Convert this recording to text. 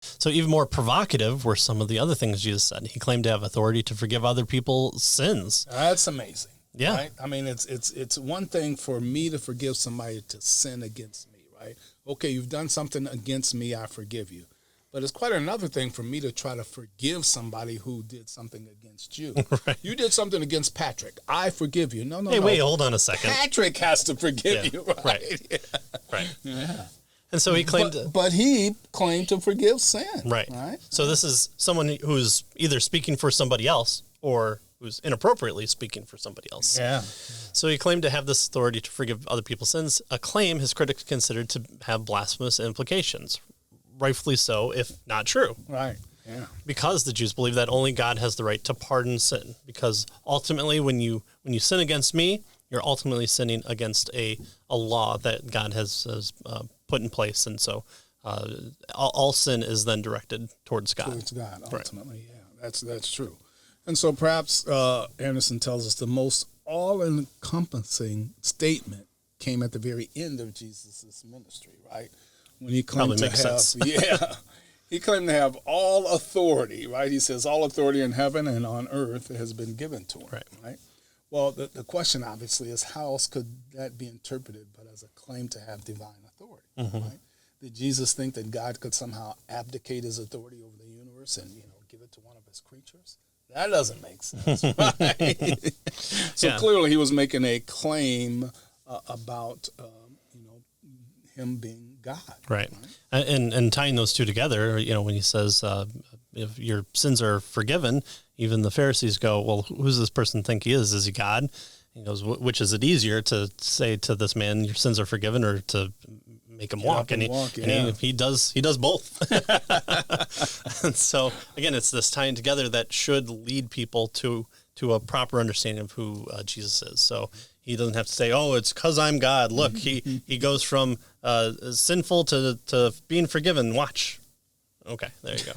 So even more provocative were some of the other things Jesus said. He claimed to have authority to forgive other people's sins. That's amazing. Yeah. Right? I mean, it's one thing for me to forgive somebody to sin against me, right? Okay, you've done something against me, I forgive you. But it's quite another thing for me to try to forgive somebody who did something against you. Right. You did something against Patrick. I forgive you. No. Hey, wait, hold on a second. Patrick has to forgive you, right? Right. Yeah. Right. Yeah. And so he claimed... But he claimed to forgive sin. Right. Right. So this is someone who's either speaking for somebody else or who's inappropriately speaking for somebody else. Yeah. So he claimed to have this authority to forgive other people's sins, a claim his critics considered to have blasphemous implications. Rightfully so, if not true. Right. Yeah. Because the Jews believe that only God has the right to pardon sin. Because ultimately, when you sin against me, you're ultimately sinning against a law that God has put in place, and so all sin is then directed towards God. Towards God, ultimately. Right. Yeah, that's true. And so perhaps Anderson tells us the most all-encompassing statement came at the very end of Jesus' ministry, right? When he claimed to have, he claimed to have all authority, right? He says all authority in heaven and on earth has been given to him, right? Well, the question obviously is how else could that be interpreted but as a claim to have divine authority, right? Did Jesus think that God could somehow abdicate his authority over the universe and give it to one of his creatures? That doesn't make sense, right? So clearly he was making a claim about him being God. Right. And tying those two together, when he says, if your sins are forgiven, even the Pharisees go, well, who's this person think he is? Is he God? He goes, which is it easier to say to this man, your sins are forgiven, or to make him walk? And he does both. And so again, it's this tying together that should lead people to a proper understanding of who Jesus is. So he doesn't have to say, oh, it's because I'm God. Look, he goes from sinful to being forgiven. Watch. Okay, there you go.